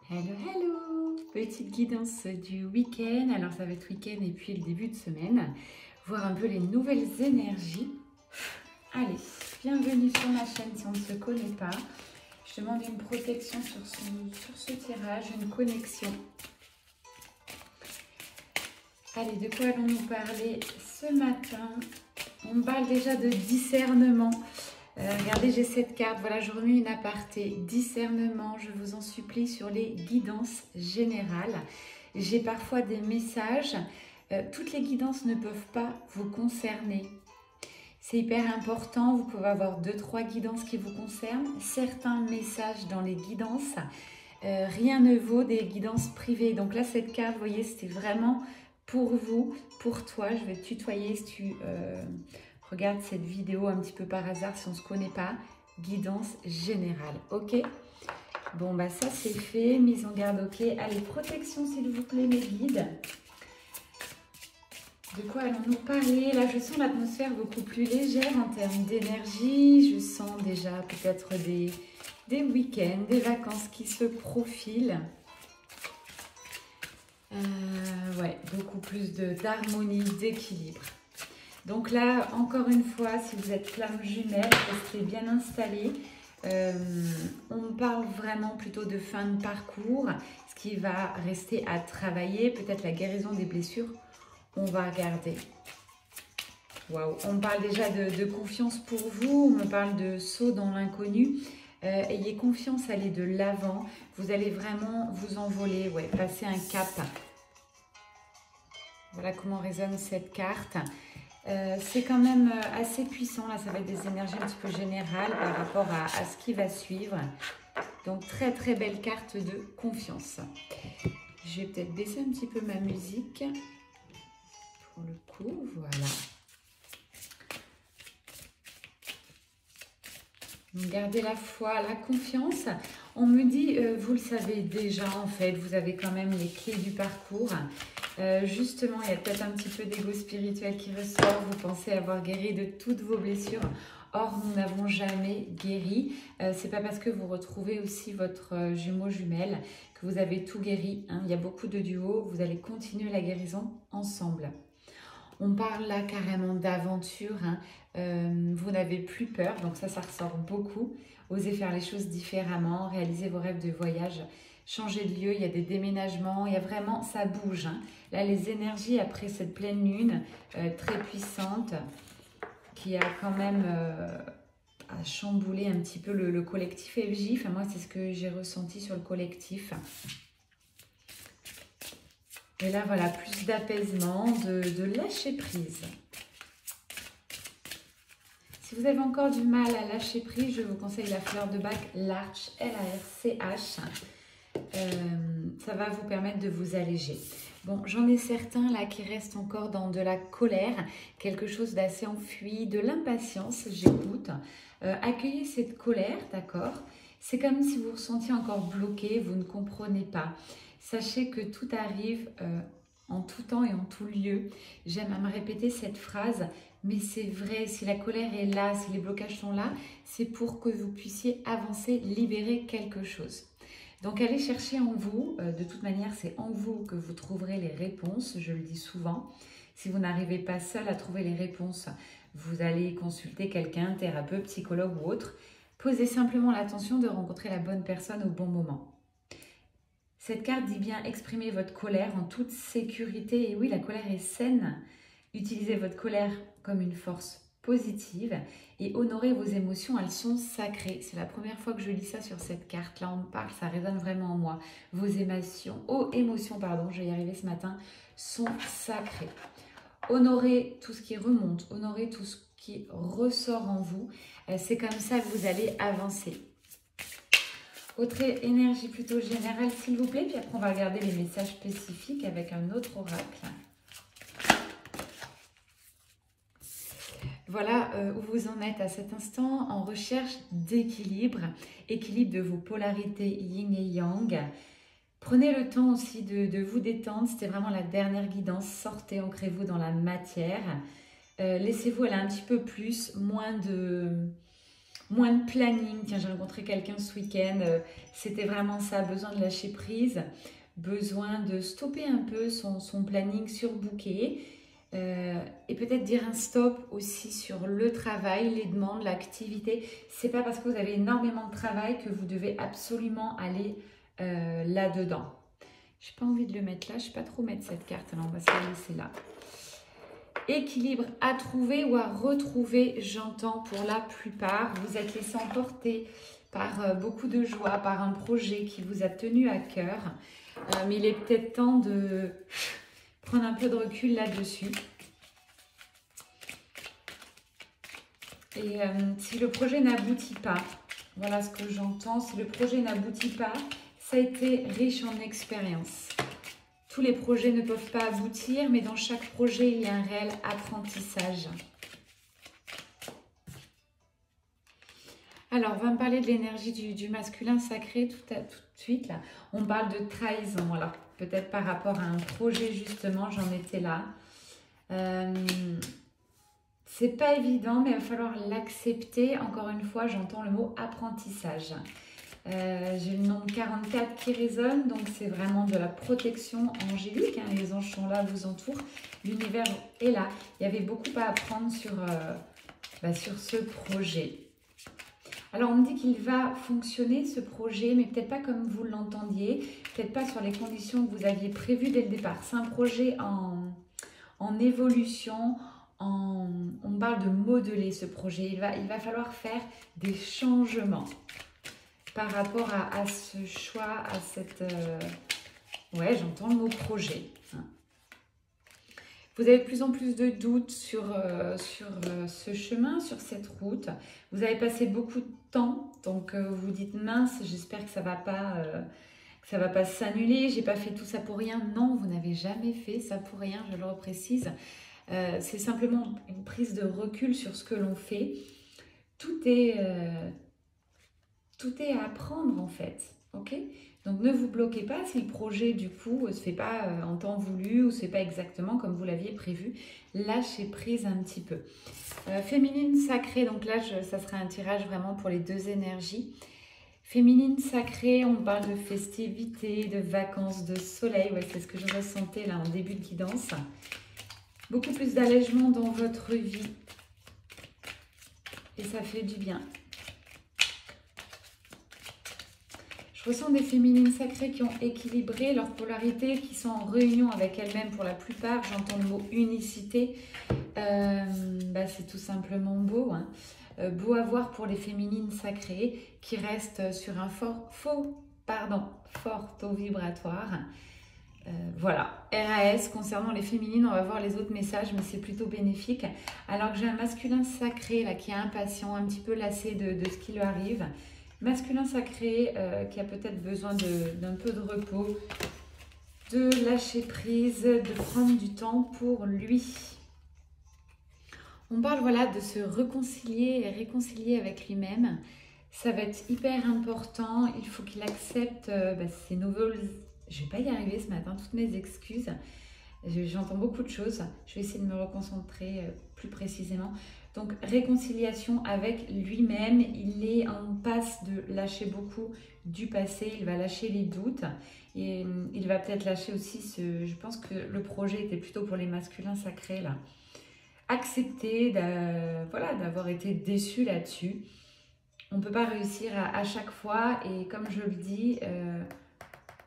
Hello, hello! Petite guidance du week-end. Alors ça va être week-end et puis le début de semaine. Voir un peu les nouvelles énergies. Allez, bienvenue sur ma chaîne si on ne se connaît pas. Je demande une protection sur ce tirage, une connexion. Allez, de quoi allons-nous parler ce matin? On parle déjà de discernement. Regardez, j'ai cette carte, voilà, je remets une aparté. Discernement, je vous en supplie, sur les guidances générales. J'ai parfois des messages. Toutes les guidances ne peuvent pas vous concerner. C'est hyper important, vous pouvez avoir 2-3 guidances qui vous concernent. Certains messages dans les guidances, rien ne vaut des guidances privées. Donc là, cette carte, vous voyez, c'était vraiment pour vous, pour toi. Je vais te tutoyer si tu... regarde cette vidéo un petit peu par hasard si on ne se connaît pas. Guidance générale, ok? Bon, bah ça c'est fait. Mise en garde, ok. Allez, protection s'il vous plaît, mes guides. De quoi allons-nous parler? Là, je sens l'atmosphère beaucoup plus légère en termes d'énergie. Je sens déjà peut-être des week-ends, des vacances qui se profilent. Ouais, beaucoup plus d'harmonie, d'équilibre. Donc là, encore une fois, si vous êtes flamme jumelle, restez bien installé. On parle vraiment plutôt de fin de parcours, ce qui va rester à travailler, peut-être la guérison des blessures, on va regarder. Waouh, on parle déjà de confiance pour vous, on me parle de saut dans l'inconnu. Ayez confiance, allez de l'avant, vous allez vraiment vous envoler, ouais, passer un cap. Voilà comment résonne cette carte. C'est quand même assez puissant, là ça va être des énergies un petit peu générales par rapport à ce qui va suivre. Donc très très belle carte de confiance. Je vais peut-être baisser un petit peu ma musique pour le coup, voilà. Gardez la foi, la confiance. On me dit, vous le savez déjà en fait, vous avez quand même les clés du parcours. Justement, il y a peut-être un petit peu d'ego spirituel qui ressort. Vous pensez avoir guéri de toutes vos blessures. Or, nous n'avons jamais guéri. C'est pas parce que vous retrouvez aussi votre jumeau jumelle que vous avez tout guéri, hein. Il y a beaucoup de duos. Vous allez continuer la guérison ensemble. On parle là carrément d'aventure, hein. Vous n'avez plus peur, donc ça ressort beaucoup. Osez faire les choses différemment, réaliser vos rêves de voyage, changer de lieu, il y a des déménagements, il y a vraiment, ça bouge, hein. Là, les énergies après cette pleine lune très puissante qui a quand même à chambouler un petit peu le collectif FJ. Enfin, moi, c'est ce que j'ai ressenti sur le collectif. Et là, voilà, plus d'apaisement, de lâcher prise. Si vous avez encore du mal à lâcher prise, je vous conseille la fleur de bac Larch, L-A-R-C-H. Ça va vous permettre de vous alléger. Bon, j'en ai certains là qui restent encore dans de la colère, quelque chose d'assez enfui, de l'impatience, j'écoute. Accueillez cette colère, d'accord? C'est comme si vous vous ressentiez encore bloqué, vous ne comprenez pas. Sachez que tout arrive en tout temps et en tout lieu. J'aime à me répéter cette phrase, mais c'est vrai, si la colère est là, si les blocages sont là, c'est pour que vous puissiez avancer, libérer quelque chose. Donc allez chercher en vous, de toute manière c'est en vous que vous trouverez les réponses, je le dis souvent. Si vous n'arrivez pas seul à trouver les réponses, vous allez consulter quelqu'un, thérapeute, psychologue ou autre. Posez simplement l'attention de rencontrer la bonne personne au bon moment. Cette carte dit bien exprimer votre colère en toute sécurité. Et oui, la colère est saine. Utilisez votre colère comme une force positive et honorez vos émotions, elles sont sacrées. C'est la première fois que je lis ça sur cette carte. Là, on me parle, ça résonne vraiment en moi. Vos émotions, je vais y arriver ce matin, sont sacrées. Honorez tout ce qui remonte, honorez tout ce qui ressort en vous. C'est comme ça que vous allez avancer. Autre énergie plutôt générale, s'il vous plaît. Puis après, on va regarder les messages spécifiques avec un autre oracle. Voilà où vous en êtes à cet instant en recherche d'équilibre, équilibre de vos polarités yin et yang. Prenez le temps aussi de vous détendre, c'était vraiment la dernière guidance. Sortez, ancrez-vous dans la matière. Laissez-vous aller un petit peu plus, moins de moins de planning. Tiens, j'ai rencontré quelqu'un ce week-end, c'était vraiment ça, besoin de lâcher prise, besoin de stopper un peu son planning surbooké. Et peut-être dire un stop aussi sur le travail, les demandes, l'activité. C'est pas parce que vous avez énormément de travail que vous devez absolument aller là-dedans. J'ai pas envie de le mettre là, je sais pas trop mettre cette carte, alors on va se la laisser là. Équilibre à trouver ou à retrouver, j'entends pour la plupart. Vous êtes laissé emporter par beaucoup de joie, par un projet qui vous a tenu à cœur. Mais il est peut-être temps de prendre un peu de recul là-dessus. Et si le projet n'aboutit pas, voilà ce que j'entends, si le projet n'aboutit pas, ça a été riche en expérience. Tous les projets ne peuvent pas aboutir, mais dans chaque projet, il y a un réel apprentissage. Alors, on va me parler de l'énergie du masculin sacré tout de suite. Là. On parle de trahison. Alors, peut-être par rapport à un projet, justement, j'en étais là. C'est pas évident, mais il va falloir l'accepter. Encore une fois, j'entends le mot apprentissage. J'ai le nombre 44 qui résonne, donc c'est vraiment de la protection angélique. Hein. Les anges sont là, vous entourent. L'univers est là. Il y avait beaucoup à apprendre sur ce projet. Alors, on me dit qu'il va fonctionner, ce projet, mais peut-être pas comme vous l'entendiez, peut-être pas sur les conditions que vous aviez prévues dès le départ. C'est un projet en évolution, on parle de modeler ce projet. Il va falloir faire des changements par rapport à ce choix, à cette... Ouais, j'entends le mot projet. Vous avez de plus en plus de doutes sur ce chemin, sur cette route. Vous avez passé beaucoup de temps, donc vous dites mince, j'espère que ça va pas s'annuler, j'ai pas fait tout ça pour rien. Non, vous n'avez jamais fait ça pour rien, je le reprécise. C'est simplement une prise de recul sur ce que l'on fait. Tout est à apprendre en fait, ok? Donc ne vous bloquez pas si le projet du coup ne se fait pas en temps voulu ou ne se fait pas exactement comme vous l'aviez prévu. Lâchez prise un petit peu. Féminine sacrée, donc là ça sera un tirage vraiment pour les deux énergies. Féminine sacrée, on parle de festivités, de vacances, de soleil. Ouais, c'est ce que je ressentais là en début de guidance. Beaucoup plus d'allègement dans votre vie. Et ça fait du bien. Je ressens des féminines sacrées qui ont équilibré leur polarité, qui sont en réunion avec elles-mêmes pour la plupart. J'entends le mot unicité. C'est tout simplement beau. Hein. Beau à voir pour les féminines sacrées qui restent sur un fort taux vibratoire. Voilà, RAS, concernant les féminines, on va voir les autres messages, mais c'est plutôt bénéfique. Alors que j'ai un masculin sacré là, qui est impatient, un petit peu lassé de ce qui lui arrive. Masculin sacré qui a peut-être besoin d'un peu de repos, de lâcher prise, de prendre du temps pour lui. On parle voilà, de se réconcilier avec lui-même. Ça va être hyper important. Il faut qu'il accepte ses nouvelles... Je ne vais pas y arriver ce matin, toutes mes excuses. J'entends beaucoup de choses. Je vais essayer de me reconcentrer plus précisément. Donc, réconciliation avec lui-même. Il est en passe de lâcher beaucoup du passé. Il va lâcher les doutes. Et il va peut-être lâcher aussi je pense que le projet était plutôt pour les masculins sacrés là. Accepter d'avoir été déçu là-dessus. On ne peut pas réussir à chaque fois. Et comme je le dis...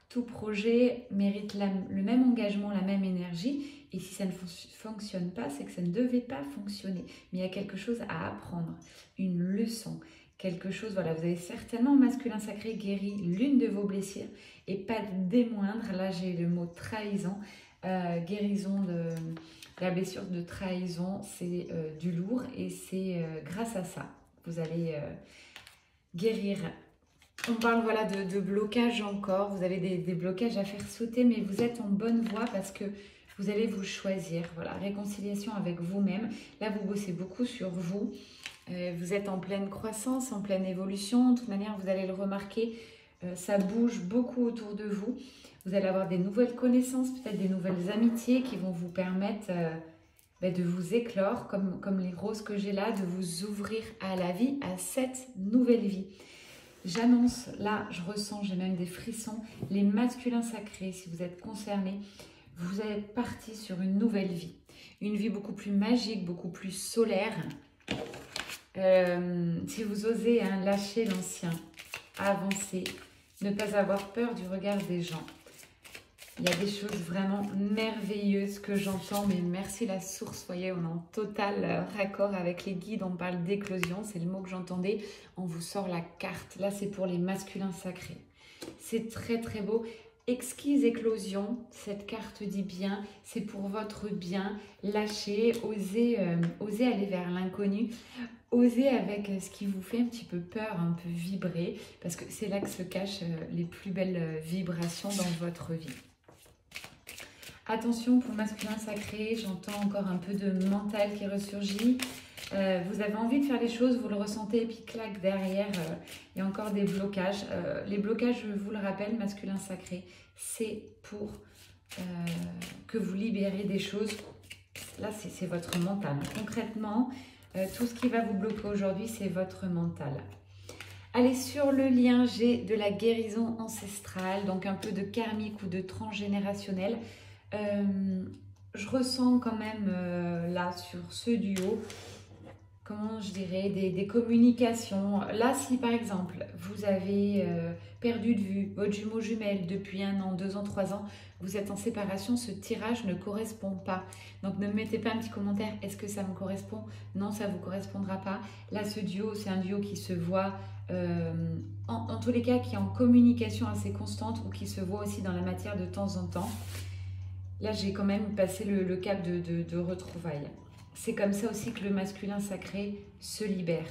tout projet mérite le même engagement, la même énergie. Et si ça ne fonctionne pas, c'est que ça ne devait pas fonctionner. Mais il y a quelque chose à apprendre, une leçon, quelque chose. Voilà, vous avez certainement, masculin sacré, guéri l'une de vos blessures. Et pas des moindres. Là, j'ai le mot trahison. Guérison de la blessure de trahison, c'est du lourd. Et c'est grâce à ça, vous allez guérir. On parle voilà, de blocage encore, vous avez des blocages à faire sauter, mais vous êtes en bonne voie parce que vous allez vous choisir. Voilà, réconciliation avec vous-même. Là, vous bossez beaucoup sur vous. Vous êtes en pleine croissance, en pleine évolution. De toute manière, vous allez le remarquer, ça bouge beaucoup autour de vous. Vous allez avoir des nouvelles connaissances, peut-être des nouvelles amitiés qui vont vous permettre de vous éclore, comme les roses que j'ai là, de vous ouvrir à la vie, à cette nouvelle vie. J'annonce, là, je ressens, j'ai même des frissons, les masculins sacrés, si vous êtes concernés, vous êtes partis sur une nouvelle vie. Une vie beaucoup plus magique, beaucoup plus solaire. Si vous osez lâcher l'ancien, avancer, ne pas avoir peur du regard des gens. Il y a des choses vraiment merveilleuses que j'entends, mais merci la source, voyez, on est en total raccord avec les guides, on parle d'éclosion, c'est le mot que j'entendais, on vous sort la carte, là c'est pour les masculins sacrés. C'est très très beau, exquise éclosion, cette carte dit bien, c'est pour votre bien, lâchez, osez aller vers l'inconnu, osez avec ce qui vous fait un petit peu peur, un peu vibrer, parce que c'est là que se cachent les plus belles vibrations dans votre vie. Attention pour le masculin sacré, j'entends encore un peu de mental qui ressurgit. Vous avez envie de faire les choses, vous le ressentez, et puis clac, derrière, il y a encore des blocages. Les blocages, je vous le rappelle, masculin sacré, c'est pour que vous libérez des choses. Là, c'est votre mental. Concrètement, tout ce qui va vous bloquer aujourd'hui, c'est votre mental. Allez, sur le lien, j'ai de la guérison ancestrale, donc un peu de karmique ou de transgénérationnel. Je ressens quand même là sur ce duo, comment je dirais, des communications. Là, si par exemple vous avez perdu de vue votre jumeau jumelle depuis 1 an, 2 ans, 3 ans, vous êtes en séparation, ce tirage ne correspond pas. Donc ne me mettez pas un petit commentaire, est-ce que ça me correspond? Non, ça ne vous correspondra pas. Là, ce duo, c'est un duo qui se voit, en tous les cas, qui est en communication assez constante ou qui se voit aussi dans la matière de temps en temps. Là, j'ai quand même passé le cap de retrouvailles. C'est comme ça aussi que le masculin sacré se libère.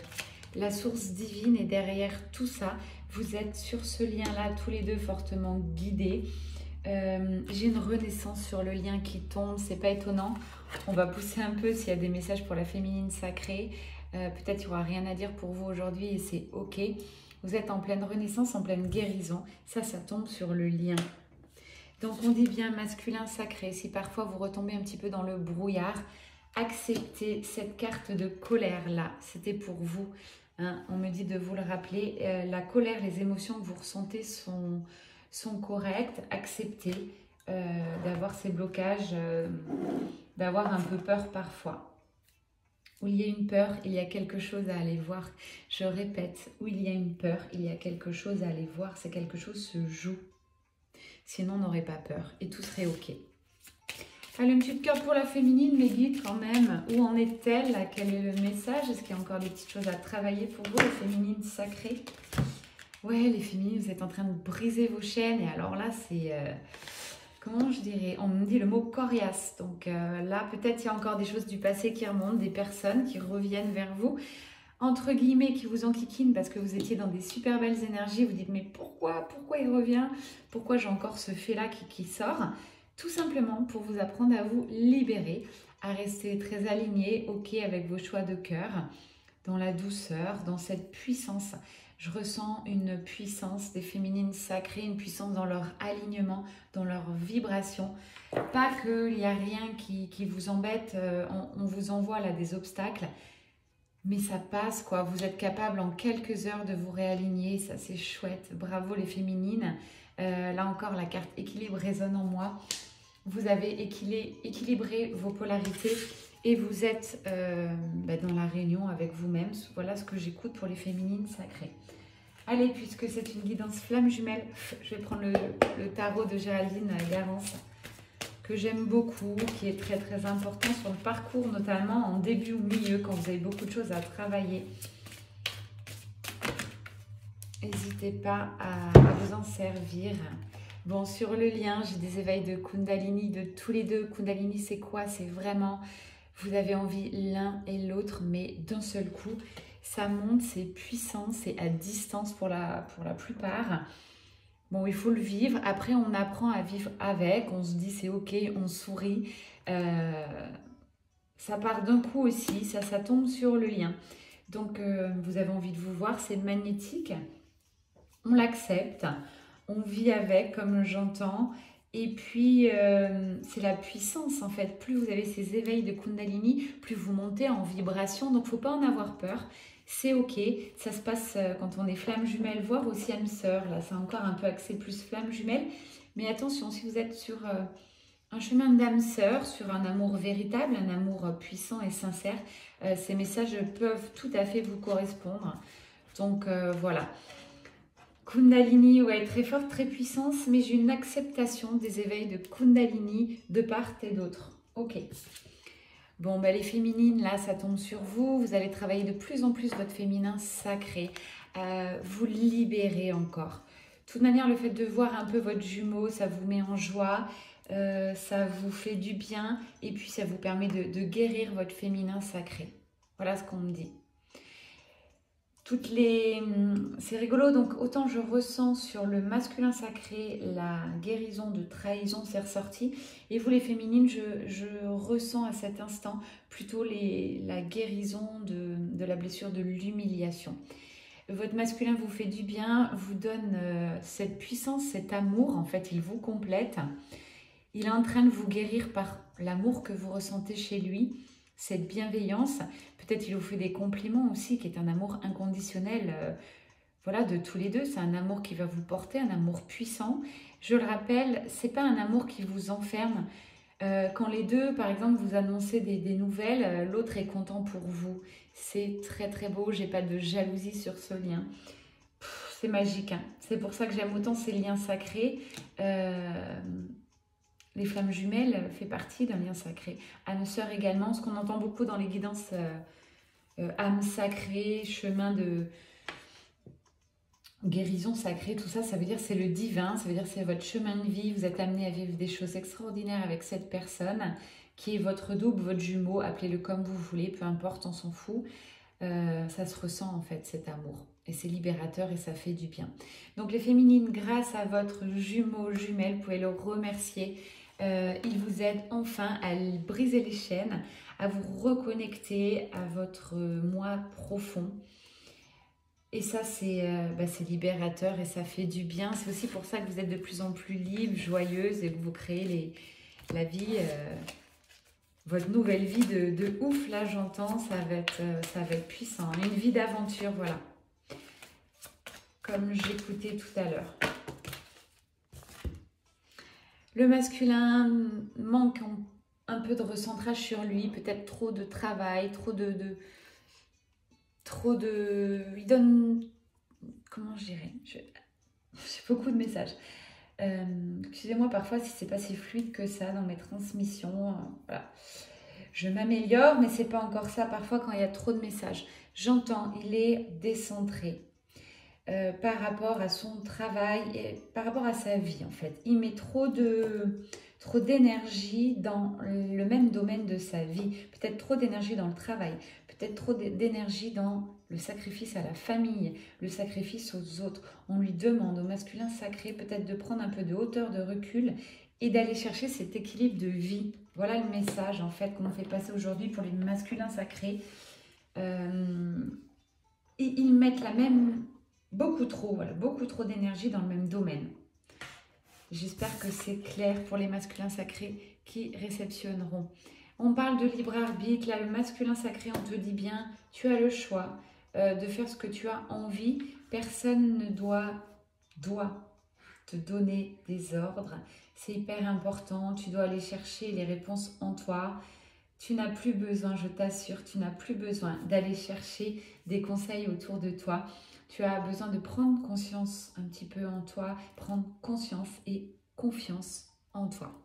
La source divine est derrière tout ça. Vous êtes sur ce lien-là, tous les deux fortement guidés. J'ai une renaissance sur le lien qui tombe, c'est pas étonnant. On va pousser un peu s'il y a des messages pour la féminine sacrée. Peut-être qu'il n'y aura rien à dire pour vous aujourd'hui et c'est ok. Vous êtes en pleine renaissance, en pleine guérison. Ça tombe sur le lien. Donc on dit bien masculin sacré. Si parfois vous retombez un petit peu dans le brouillard, acceptez cette carte de colère là. C'était pour vous. Hein. On me dit de vous le rappeler. La colère, les émotions que vous ressentez sont correctes. Acceptez d'avoir ces blocages, d'avoir un peu peur parfois. Où il y a une peur, il y a quelque chose à aller voir. Je répète, où il y a une peur, il y a quelque chose à aller voir. C'est quelque chose se joue. Sinon, on n'aurait pas peur et tout serait ok. Allez, une petite cœur pour la féminine, mes guides quand même. Où en est-elle? Quel est le message? Est-ce qu'il y a encore des petites choses à travailler pour vous, les féminines sacrées? Ouais, les féminines, vous êtes en train de briser vos chaînes. Et alors là, c'est... comment je dirais? On me dit le mot coriace. Donc là, peut-être il y a encore des choses du passé qui remontent, des personnes qui reviennent vers vous. Entre guillemets, qui vous enquiquinent parce que vous étiez dans des super belles énergies. Vous dites, mais pourquoi il revient? Pourquoi j'ai encore ce fait-là qui sort? Tout simplement pour vous apprendre à vous libérer, à rester très aligné, ok avec vos choix de cœur, dans la douceur, dans cette puissance. Je ressens une puissance des féminines sacrées, une puissance dans leur alignement, dans leur vibration. Pas qu'il n'y a rien qui vous embête, on vous envoie là des obstacles. Mais ça passe quoi, vous êtes capable en quelques heures de vous réaligner, ça c'est chouette, bravo les féminines. Là encore la carte équilibre résonne en moi, vous avez équilibré vos polarités et vous êtes dans la réunion avec vous-même. Voilà ce que j'écoute pour les féminines sacrées. Allez, puisque c'est une guidance flamme jumelle, je vais prendre le tarot de Géraldine Garance, que j'aime beaucoup, qui est très très important sur le parcours, notamment en début ou milieu, quand vous avez beaucoup de choses à travailler. N'hésitez pas à vous en servir. Bon, sur le lien, j'ai des éveils de Kundalini de tous les deux. Kundalini, c'est quoi? C'est vraiment, vous avez envie l'un et l'autre, mais d'un seul coup. Ça monte, c'est puissant, c'est à distance pour la plupart. Bon, il faut le vivre. Après, on apprend à vivre avec. On se dit, c'est ok, on sourit. Ça part d'un coup aussi. Ça tombe sur le lien. Donc, vous avez envie de vous voir. C'est magnétique. On l'accepte. On vit avec, comme j'entends. Et puis, c'est la puissance en fait. Plus vous avez ces éveils de Kundalini, plus vous montez en vibration. Donc, il ne faut pas en avoir peur. C'est ok. Ça se passe quand on est flamme jumelle, voire aussi âme sœur. Là, c'est encore un peu axé plus flamme jumelle. Mais attention, si vous êtes sur un chemin d'âme sœur, sur un amour véritable, un amour puissant et sincère, ces messages peuvent tout à fait vous correspondre. Donc, voilà. Kundalini, ouais, très forte, très puissante, mais j'ai une acceptation des éveils de Kundalini de part et d'autre. Ok. Bon, bah, les féminines, là, ça tombe sur vous. Vous allez travailler de plus en plus votre féminin sacré. Vous libérer encore. De toute manière, le fait de voir un peu votre jumeau, ça vous met en joie. Ça vous fait du bien. Et puis, ça vous permet de guérir votre féminin sacré. Voilà ce qu'on me dit. C'est rigolo, donc autant je ressens sur le masculin sacré la guérison de trahison, c'est ressorti, et vous les féminines, je ressens à cet instant plutôt la guérison de la blessure de l'humiliation. Votre masculin vous fait du bien, vous donne cette puissance, cet amour, en fait il vous complète, il est en train de vous guérir par l'amour que vous ressentez chez lui, cette bienveillance. Peut-être il vous fait des compliments aussi, qui est un amour inconditionnel, voilà, de tous les deux. C'est un amour qui va vous porter, un amour puissant. Je le rappelle, c'est pas un amour qui vous enferme. Quand les deux, par exemple, vous annoncez des nouvelles, l'autre est content pour vous. C'est très très beau, j'ai pas de jalousie sur ce lien. C'est magique, hein. C'est pour ça que j'aime autant ces liens sacrés. Les flammes jumelles fait partie d'un lien sacré. Âme sœur également, ce qu'on entend beaucoup dans les guidances âme sacrée, chemin de guérison sacrée, tout ça, ça veut dire c'est le divin, ça veut dire c'est votre chemin de vie, vous êtes amené à vivre des choses extraordinaires avec cette personne qui est votre double, votre jumeau, appelez-le comme vous voulez, peu importe, on s'en fout. Ça se ressent en fait cet amour et c'est libérateur et ça fait du bien. Donc les féminines, grâce à votre jumeau, jumelle, vous pouvez le remercier. Il vous aide enfin à briser les chaînes, à vous reconnecter à votre moi profond. Et ça, c'est libérateur et ça fait du bien. C'est aussi pour ça que vous êtes de plus en plus libre, joyeuse et que vous créez la vie, votre nouvelle vie de ouf. Là, j'entends, ça va être puissant. Une vie d'aventure, voilà. Comme j'écoutais tout à l'heure. Le masculin manque un peu de recentrage sur lui, peut-être trop de travail, trop de... Il donne... Comment je dirais? J'ai beaucoup de messages. Excusez-moi parfois si c'est pas si fluide que ça dans mes transmissions. Voilà. Je m'améliore, mais c'est pas encore ça parfois quand il y a trop de messages. J'entends, il est décentré. Par rapport à son travail et par rapport à sa vie en fait. Il met trop d'énergie dans le même domaine de sa vie. Peut-être trop d'énergie dans le travail, peut-être trop d'énergie dans le sacrifice à la famille, le sacrifice aux autres. On lui demande au masculin sacré peut-être de prendre un peu de hauteur, de recul et d'aller chercher cet équilibre de vie. Voilà le message en fait qu'on fait passer aujourd'hui pour les masculins sacrés. Et ils mettent la même... beaucoup trop d'énergie dans le même domaine. J'espère que c'est clair pour les masculins sacrés qui réceptionneront. On parle de libre arbitre. Là, le masculin sacré, on te dit bien, tu as le choix de faire ce que tu as envie. Personne ne doit te donner des ordres. C'est hyper important. Tu dois aller chercher les réponses en toi. Tu n'as plus besoin, je t'assure, tu n'as plus besoin d'aller chercher des conseils autour de toi. Tu as besoin de prendre conscience un petit peu en toi, prendre conscience et confiance en toi.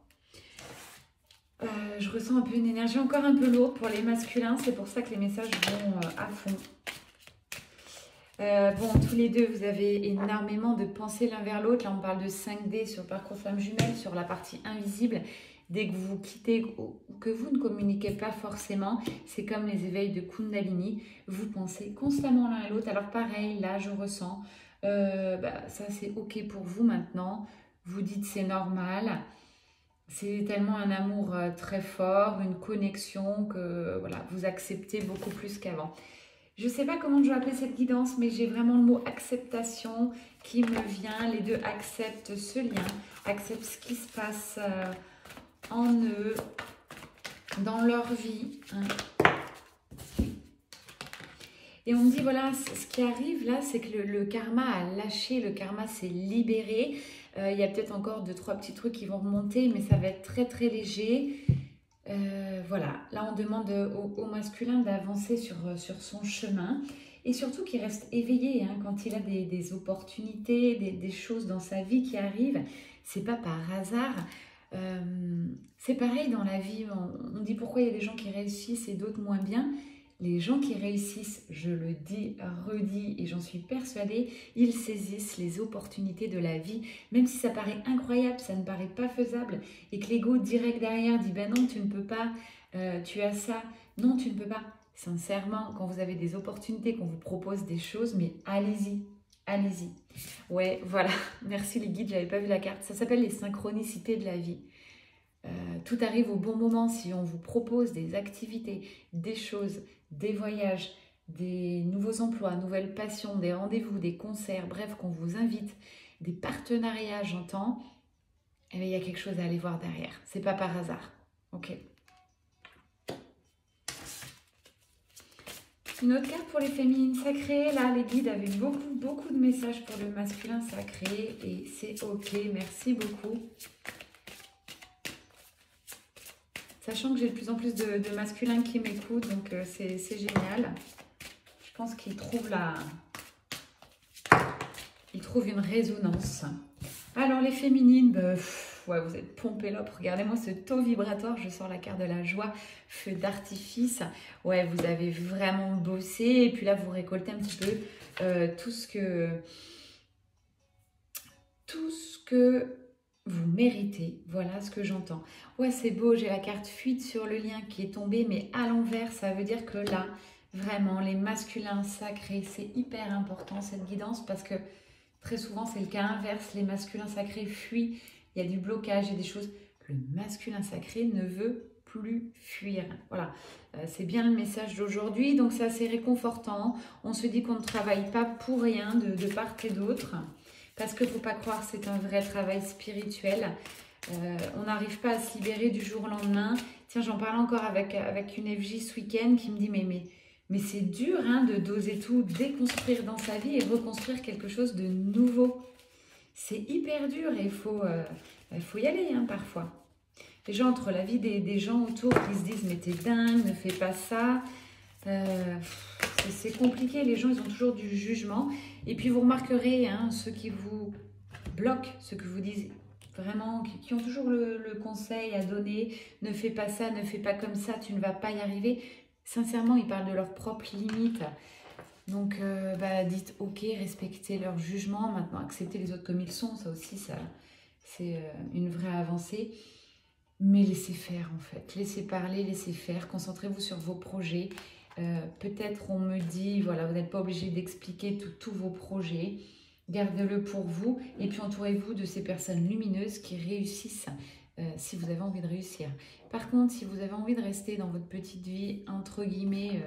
Je ressens un peu une énergie encore un peu lourde pour les masculins, c'est pour ça que les messages vont à fond. Bon, tous les deux, vous avez énormément de pensées l'un vers l'autre. Là, on parle de 5D sur le parcours flamme jumelle, sur la partie invisible. Dès que vous quittez ou que vous ne communiquez pas forcément, c'est comme les éveils de Kundalini. Vous pensez constamment l'un à l'autre. Alors pareil, là, je ressens, ça c'est ok pour vous maintenant. Vous dites c'est normal. C'est tellement un amour très fort, une connexion que voilà, vous acceptez beaucoup plus qu'avant. Je ne sais pas comment je vais appeler cette guidance, mais j'ai vraiment le mot acceptation qui me vient. Les deux acceptent ce lien, acceptent ce qui se passe en eux, dans leur vie. Hein. Et on me dit, voilà, ce qui arrive là, c'est que le karma a lâché, le karma s'est libéré. Il y a peut-être encore 2-3 petits trucs qui vont remonter, mais ça va être très très léger. Voilà, là on demande au masculin d'avancer sur son chemin et surtout qu'il reste éveillé hein, quand il a des opportunités, des choses dans sa vie qui arrivent. C'est pas par hasard. C'est pareil dans la vie, on dit pourquoi il y a des gens qui réussissent et d'autres moins bien. Les gens qui réussissent, je le dis, redis et j'en suis persuadée, ils saisissent les opportunités de la vie. Même si ça paraît incroyable, ça ne paraît pas faisable et que l'ego direct derrière dit ben non, tu ne peux pas, tu as ça, non, tu ne peux pas. Sincèrement, quand vous avez des opportunités, qu'on vous propose des choses, mais allez-y, allez-y. Ouais, voilà, merci les guides, j'avais pas vu la carte. Ça s'appelle les synchronicités de la vie. Tout arrive au bon moment si on vous propose des activités, des choses, des voyages, des nouveaux emplois, nouvelles passions, des rendez-vous, des concerts, bref, qu'on vous invite, des partenariats, j'entends, eh bien, il y a quelque chose à aller voir derrière. C'est pas par hasard. Ok. Une autre carte pour les féminines sacrées. Là, les guides avaient beaucoup de messages pour le masculin sacré et c'est ok. Merci beaucoup. Sachant que j'ai de plus en plus de masculins qui m'écoutent, donc c'est génial. Je pense qu'ils trouvent une résonance. Alors les féminines, bah, ouais, vous êtes pompées là. Regardez-moi ce taux vibratoire. Je sors la carte de la joie, feu d'artifice. Ouais, vous avez vraiment bossé. Et puis là, vous récoltez un petit peu tout ce que vous méritez. Voilà ce que j'entends. Ouais, c'est beau, j'ai la carte fuite sur le lien qui est tombée, mais à l'envers, ça veut dire que là, vraiment, les masculins sacrés, c'est hyper important cette guidance parce que très souvent, c'est le cas inverse. Les masculins sacrés fuient, il y a du blocage, il y a des choses. Le masculin sacré ne veut plus fuir. Voilà, c'est bien le message d'aujourd'hui. Donc, c'est assez réconfortant. On se dit qu'on ne travaille pas pour rien de part et d'autre. Parce qu'il ne faut pas croire, c'est un vrai travail spirituel. On n'arrive pas à se libérer du jour au lendemain. Tiens, j'en parlais encore avec une FJ ce week-end qui me dit mais c'est dur hein, d'oser tout déconstruire dans sa vie et reconstruire quelque chose de nouveau. C'est hyper dur et il faut y aller hein, parfois. Les gens, entre la vie des gens autour qui se disent mais t'es dingue, ne fais pas ça. C'est compliqué, les gens ils ont toujours du jugement et puis vous remarquerez hein, ceux qui vous bloquent, ceux que vous disent vraiment, qui ont toujours le conseil à donner, ne fais pas ça, ne fais pas comme ça, tu ne vas pas y arriver. Sincèrement, ils parlent de leurs propres limites. Donc, dites ok, respectez leur jugement. Maintenant, acceptez les autres comme ils sont. Ça aussi, c'est une vraie avancée. Mais laissez faire, en fait. Laissez parler, laissez faire. Concentrez-vous sur vos projets. Peut-être on me dit, voilà, vous n'êtes pas obligé d'expliquer tous vos projets. Gardez-le pour vous. Et puis, entourez-vous de ces personnes lumineuses qui réussissent si vous avez envie de réussir. Par contre, si vous avez envie de rester dans votre petite vie, entre guillemets,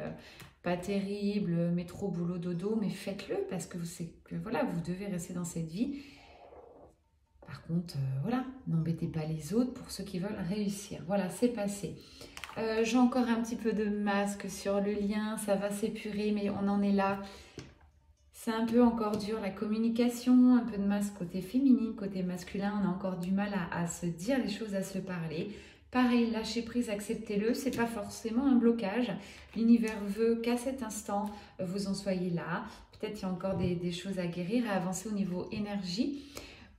pas terrible, métro, boulot, dodo, mais faites-le parce que voilà, vous devez rester dans cette vie. Par contre, voilà, n'embêtez pas les autres pour ceux qui veulent réussir. Voilà, c'est passé. J'ai encore un petit peu de masque sur le lien, ça va s'épurer, mais on en est là. C'est un peu encore dur, la communication, un peu de masque côté féminine, côté masculin, on a encore du mal à se dire les choses, à se parler. Pareil, lâchez prise, acceptez-le, c'est pas forcément un blocage. L'univers veut qu'à cet instant, vous en soyez là. Peut-être il y a encore des choses à guérir, à avancer au niveau énergie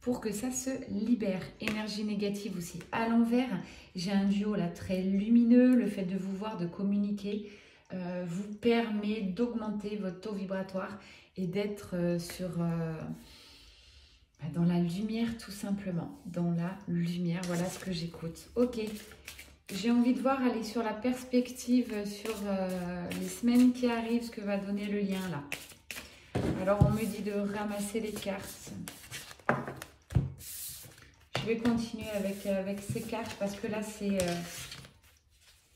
pour que ça se libère. Énergie négative aussi. À l'envers, j'ai un duo là très lumineux, le fait de vous voir, de communiquer, vous permet d'augmenter votre taux vibratoire et d'être dans la lumière tout simplement. Dans la lumière, voilà ce que j'écoute. Ok, j'ai envie de voir, aller sur la perspective, sur les semaines qui arrivent, ce que va donner le lien là. Alors on me dit de ramasser les cartes. Je vais continuer avec ces cartes parce que là c'est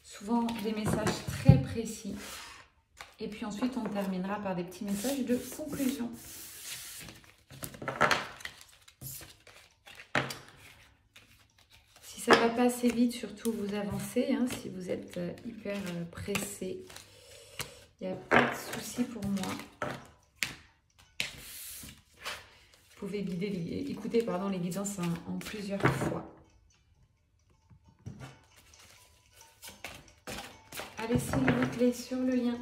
souvent des messages très précis. Et puis ensuite, on terminera par des petits messages de conclusion. Si ça ne va pas assez vite, surtout vous avancez. Hein, si vous êtes hyper pressé, il n'y a pas de souci pour moi. Vous pouvez écouter les guidances en plusieurs fois. Allez, s'il vous plaît, sur le lien.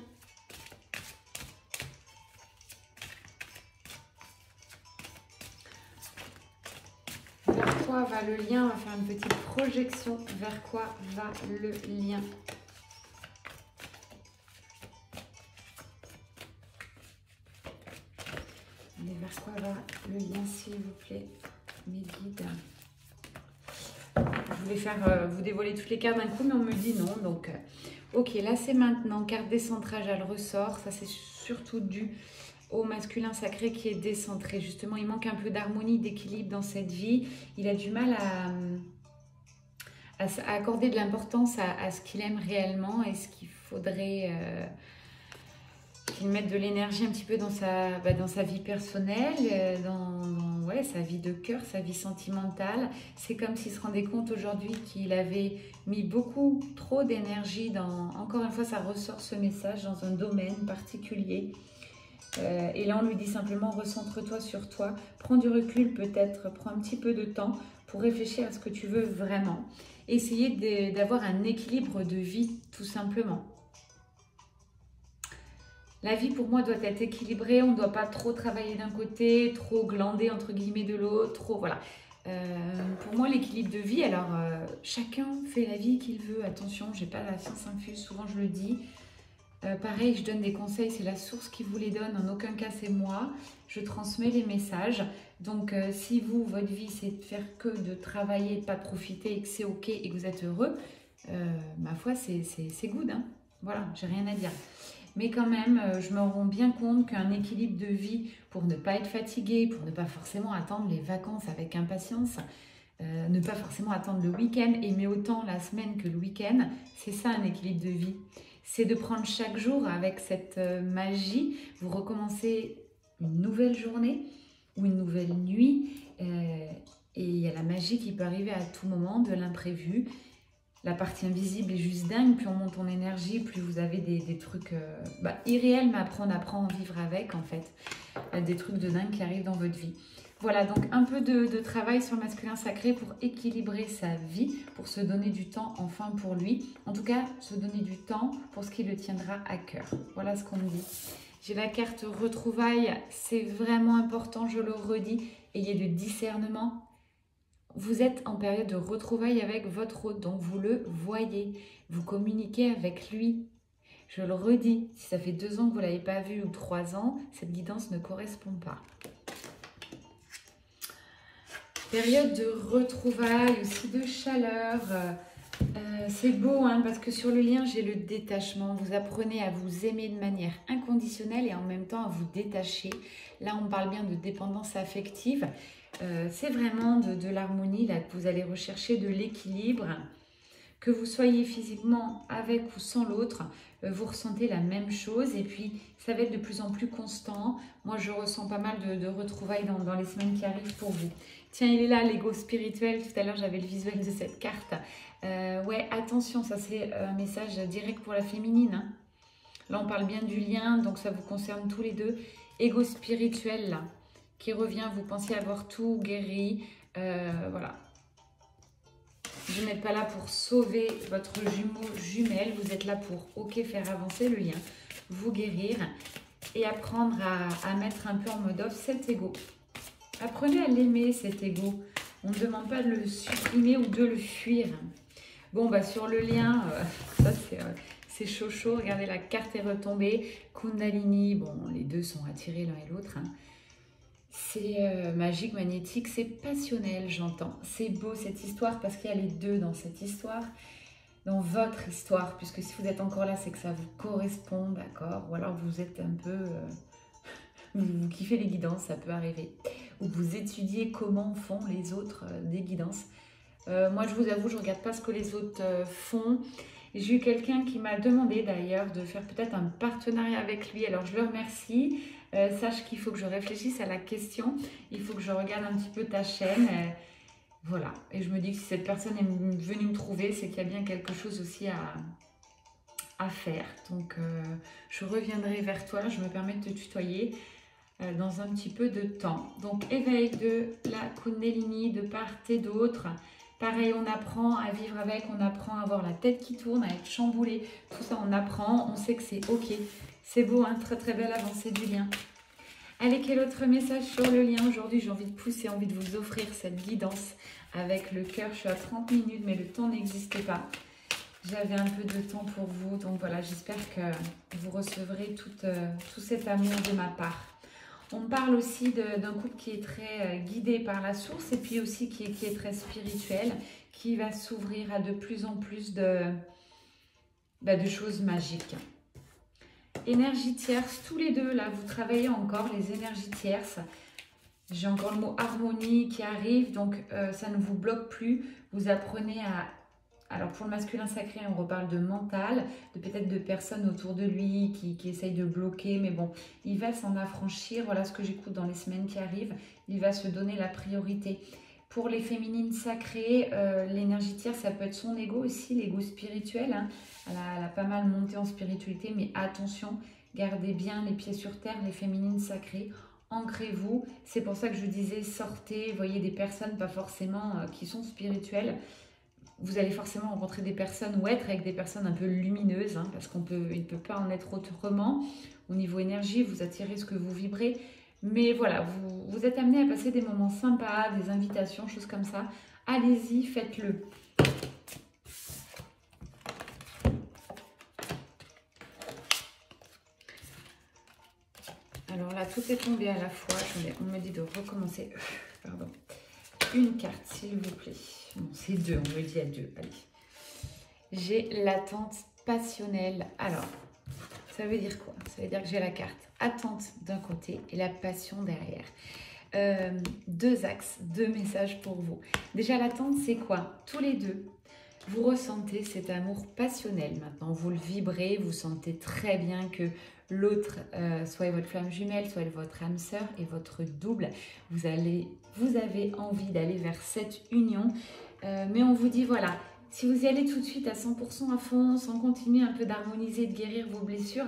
Vers quoi va le lien? On va faire une petite projection. Vers quoi va le lien? Allez, vers quoi va le lien, s'il vous plaît, mes guides? Je voulais faire vous dévoiler toutes les cartes d'un coup, mais on me dit non. Donc, ok, là c'est maintenant. Carte décentrage, elle ressort. Ça, c'est surtout dû au masculin sacré qui est décentré. Justement, il manque un peu d'harmonie, d'équilibre dans cette vie. Il a du mal à accorder de l'importance à ce qu'il aime réellement et ce qu'il faudrait qu'il mette de l'énergie un petit peu dans sa vie personnelle, dans sa vie de cœur, sa vie sentimentale. C'est comme s'il se rendait compte aujourd'hui qu'il avait mis beaucoup trop d'énergie dans, encore une fois, ça ressort ce message, dans un domaine particulier. Et là, on lui dit simplement, recentre-toi sur toi, prends du recul peut-être, prends un petit peu de temps pour réfléchir à ce que tu veux vraiment. Essayer d'avoir un équilibre de vie, tout simplement. La vie, pour moi, doit être équilibrée. On ne doit pas trop travailler d'un côté, trop glander, entre guillemets, de l'autre. Trop, voilà. Pour moi, l'équilibre de vie, alors, chacun fait la vie qu'il veut. Attention, je n'ai pas la science infuse, souvent je le dis. Pareil, je donne des conseils, c'est la source qui vous les donne. En aucun cas, c'est moi. Je transmets les messages. Donc, si vous, votre vie, c'est de faire que de travailler, de pas profiter et que c'est OK et que vous êtes heureux, ma foi, c'est good. Hein, voilà, j'ai rien à dire. Mais quand même, je me rends bien compte qu'un équilibre de vie pour ne pas être fatigué, pour ne pas forcément attendre les vacances avec impatience, ne pas forcément attendre le week-end, aimer autant la semaine que le week-end, c'est ça un équilibre de vie. C'est de prendre chaque jour avec cette magie, vous recommencez une nouvelle journée ou une nouvelle nuit, et il y a la magie qui peut arriver à tout moment, de l'imprévu. La partie invisible est juste dingue, plus on monte en énergie, plus vous avez des trucs irréels, mais après on apprend à vivre avec en fait. Des trucs de dingue qui arrivent dans votre vie. Voilà, donc un peu de travail sur le masculin sacré pour équilibrer sa vie, pour se donner du temps enfin pour lui. En tout cas, se donner du temps pour ce qui le tiendra à cœur. Voilà ce qu'on me dit. J'ai la carte retrouvailles, c'est vraiment important, je le redis, ayez du discernement. Vous êtes en période de retrouvailles avec votre hôte, donc vous le voyez, vous communiquez avec lui. Je le redis, si ça fait 2 ans que vous ne l'avez pas vu ou 3 ans, cette guidance ne correspond pas. Période de retrouvailles, aussi de chaleur. C'est beau hein, parce que sur le lien, j'ai le détachement. Vous apprenez à vous aimer de manière inconditionnelle et en même temps à vous détacher. Là, on parle bien de dépendance affective. C'est vraiment de l'harmonie là que vous allez rechercher, de l'équilibre. Que vous soyez physiquement avec ou sans l'autre, vous ressentez la même chose et puis ça va être de plus en plus constant. Moi, je ressens pas mal de retrouvailles dans les semaines qui arrivent pour vous. Tiens, il est là, l'ego spirituel. Tout à l'heure, j'avais le visuel de cette carte. Ouais, attention, ça c'est un message direct pour la féminine. Hein. Là, on parle bien du lien, donc ça vous concerne tous les deux. Ego spirituel, là, qui revient, vous pensiez avoir tout guéri. Voilà. Vous n'êtes pas là pour sauver votre jumelle, vous êtes là pour, ok, faire avancer le lien, vous guérir et apprendre à mettre un peu en mode off cet ego. Apprenez à l'aimer, cet ego. On ne demande pas de le supprimer ou de le fuir. Bon, bah sur le lien, ça c'est chaud chaud. Regardez, la carte est retombée. Kundalini, bon, les deux sont attirés l'un et l'autre. Hein. C'est magique, magnétique, c'est passionnel, j'entends. C'est beau cette histoire parce qu'il y a les deux dans cette histoire, dans votre histoire, puisque si vous êtes encore là, c'est que ça vous correspond, d'accord? Ou alors vous êtes un peu... vous kiffez les guidances, ça peut arriver. Ou vous étudiez comment font les autres des guidances. Moi, je vous avoue, je ne regarde pas ce que les autres font. J'ai eu quelqu'un qui m'a demandé d'ailleurs de faire peut-être un partenariat avec lui. Alors je le remercie. Sache qu'il faut que je réfléchisse à la question. Il faut que je regarde un petit peu ta chaîne. Voilà. Et je me dis que si cette personne est venue me trouver, c'est qu'il y a bien quelque chose aussi à faire. Donc je reviendrai vers toi. Je me permets de te tutoyer dans un petit peu de temps. Donc éveil de la Kundalini de part et d'autre. Pareil, on apprend à vivre avec, on apprend à avoir la tête qui tourne, à être chamboulé. Tout ça, on apprend, on sait que c'est ok. C'est beau, hein, très très belle avancée du lien. Allez, quel autre message sur le lien? Aujourd'hui, j'ai envie de pousser, envie de vous offrir cette guidance avec le cœur. Je suis à 30 minutes, mais le temps n'existait pas. J'avais un peu de temps pour vous. Donc voilà, j'espère que vous recevrez tout cet amour de ma part. On parle aussi d'un couple qui est très guidé par la source et puis aussi qui est très spirituel, qui va s'ouvrir à de plus en plus de choses magiques. Énergie tierce, tous les deux, là, vous travaillez encore les énergies tierces. J'ai encore le mot harmonie qui arrive, donc ça ne vous bloque plus. Vous apprenez à... Alors pour le masculin sacré, on reparle de mental, de peut-être de personnes autour de lui qui essayent de bloquer, mais bon, il va s'en affranchir. Voilà ce que j'écoute dans les semaines qui arrivent. Il va se donner la priorité. Pour les féminines sacrées, l'énergie tierce, ça peut être son ego aussi, l'ego spirituel. Hein. Elle a pas mal monté en spiritualité, mais attention, gardez bien les pieds sur terre, les féminines sacrées. Ancrez-vous. C'est pour ça que je disais, sortez, voyez des personnes pas forcément qui sont spirituelles. Vous allez forcément rencontrer des personnes ou être avec des personnes un peu lumineuses, hein, parce il ne peut pas en être autrement. Au niveau énergie, vous attirez ce que vous vibrez. Mais voilà, vous êtes amené à passer des moments sympas, des invitations, choses comme ça. Allez-y, faites-le. Alors là, tout est tombé à la fois. On me dit de recommencer. Pardon. Une carte, s'il vous plaît. Bon, c'est deux, on me dit à deux. Allez. J'ai l'attente passionnelle. Alors, ça veut dire quoi? Ça veut dire que j'ai la carte attente d'un côté et la passion derrière. Deux axes, deux messages pour vous. Déjà, l'attente, c'est quoi? Tous les deux, vous ressentez cet amour passionnel. Maintenant, vous le vibrez, vous sentez très bien que l'autre soit votre flamme jumelle, soit votre âme sœur et votre double. Vous avez envie d'aller vers cette union. Mais on vous dit, voilà, si vous y allez tout de suite à 100% à fond, sans continuer un peu d'harmoniser, de guérir vos blessures,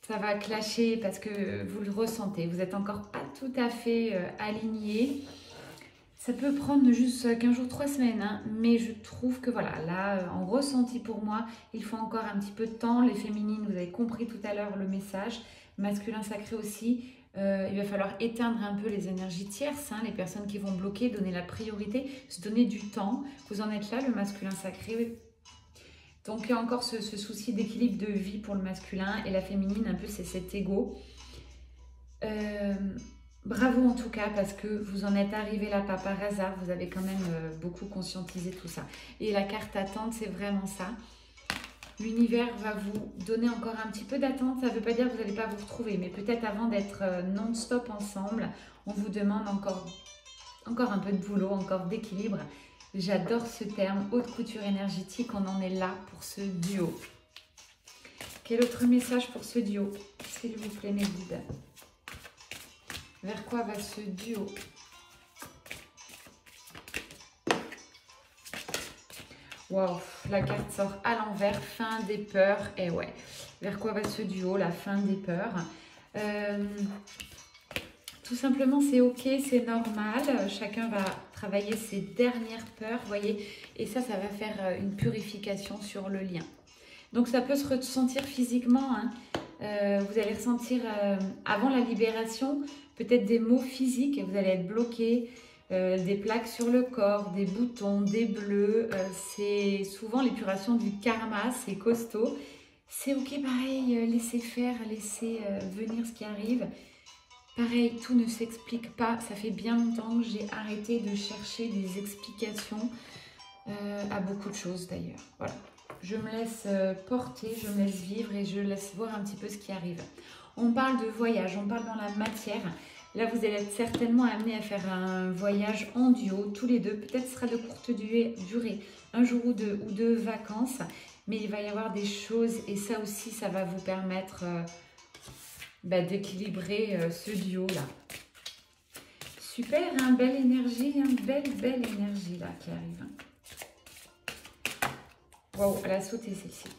ça va clasher parce que vous le ressentez. Vous n'êtes encore pas tout à fait aligné. Ça peut prendre juste 15 jours, 3 semaines, hein, mais je trouve que voilà, là, en ressenti pour moi, il faut encore un petit peu de temps. Les féminines, vous avez compris tout à l'heure le message. Masculin sacré aussi, il va falloir éteindre un peu les énergies tierces, hein, les personnes qui vont bloquer, donner la priorité, se donner du temps. Vous en êtes là, le masculin sacré. Donc il y a encore ce souci d'équilibre de vie pour le masculin et la féminine, un peu c'est cet ego. Bravo en tout cas parce que vous en êtes arrivé là pas par hasard, vous avez quand même beaucoup conscientisé tout ça. Et la carte attente, c'est vraiment ça. L'univers va vous donner encore un petit peu d'attente, ça ne veut pas dire que vous n'allez pas vous retrouver, mais peut-être avant d'être non-stop ensemble, on vous demande encore un peu de boulot, encore d'équilibre. J'adore ce terme, haute couture énergétique, on en est là pour ce duo. Quel autre message pour ce duo, s'il vous plaît mes guides? Vers quoi va ce duo? Waouh, la carte sort à l'envers, fin des peurs. Et ouais, vers quoi va ce duo? La fin des peurs. Tout simplement, c'est ok, c'est normal. Chacun va travailler ses dernières peurs, voyez. Et ça va faire une purification sur le lien. Donc, ça peut se ressentir physiquement, hein. Vous allez ressentir avant la libération peut-être des maux physiques, vous allez être bloqué, des plaques sur le corps, des boutons, des bleus. C'est souvent l'épuration du karma, c'est costaud. C'est ok, pareil, laissez faire, laissez venir ce qui arrive. Pareil, tout ne s'explique pas. Ça fait bien longtemps que j'ai arrêté de chercher des explications à beaucoup de choses d'ailleurs. Voilà. Je me laisse porter, je me laisse vivre et je laisse voir un petit peu ce qui arrive. On parle de voyage, on parle dans la matière. Là, vous allez être certainement amenés à faire un voyage en duo, tous les deux. Peut-être ce sera de courte durée, un jour ou deux vacances. mais il va y avoir des choses, et ça aussi, ça va vous permettre d'équilibrer ce duo-là. Super, hein, belle énergie, hein, belle énergie là qui arrive. Waouh, elle a sauté celle-ci.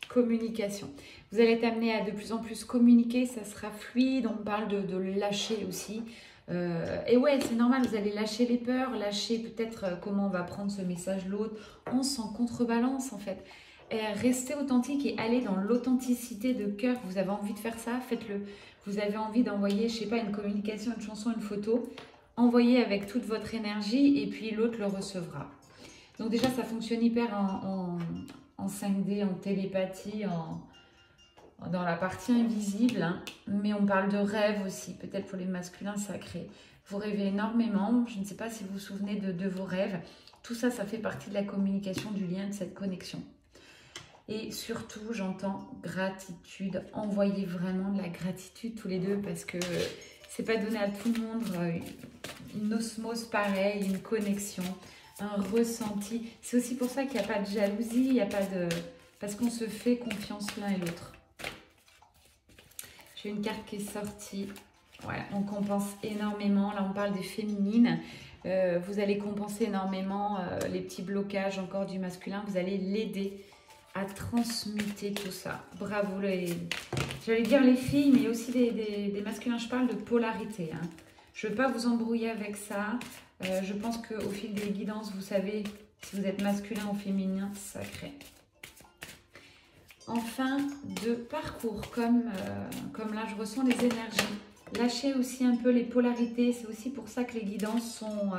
Communication. Vous allez être amené à de plus en plus communiquer, ça sera fluide, on parle de lâcher aussi. Et ouais, c'est normal, vous allez lâcher les peurs, lâcher peut-être comment on va prendre ce message l'autre. On s'en contrebalance en fait. Et restez authentique et allez dans l'authenticité de cœur. Vous avez envie de faire ça, faites-le. Vous avez envie d'envoyer, je sais pas, une communication, une chanson, une photo. Envoyez avec toute votre énergie et puis l'autre le recevra. Donc déjà, ça fonctionne hyper en 5D, en télépathie, dans la partie invisible, hein. Mais on parle de rêve aussi, peut-être pour les masculins sacrés. Vous rêvez énormément, je ne sais pas si vous vous souvenez de vos rêves. Tout ça, ça fait partie de la communication, du lien, de cette connexion. Et surtout, j'entends gratitude. Envoyez vraiment de la gratitude tous les deux parce que c'est pas donné à tout le monde une osmose pareille, une connexion, un ressenti. C'est aussi pour ça qu'il n'y a pas de jalousie, il n'y a pas de... parce qu'on se fait confiance l'un et l'autre. J'ai une carte qui est sortie. Voilà, on compense énormément. Là, on parle des féminines. Vous allez compenser énormément les petits blocages encore du masculin. Vous allez l'aider à transmuter tout ça. Bravo, j'allais dire les filles, mais aussi des masculins. Je parle de polarité, hein. Je ne veux pas vous embrouiller avec ça. Je pense qu'au fil des guidances, vous savez si vous êtes masculin ou féminin sacré. En fin de parcours, comme là, je ressens les énergies. Lâchez aussi un peu les polarités. C'est aussi pour ça que les guidances sont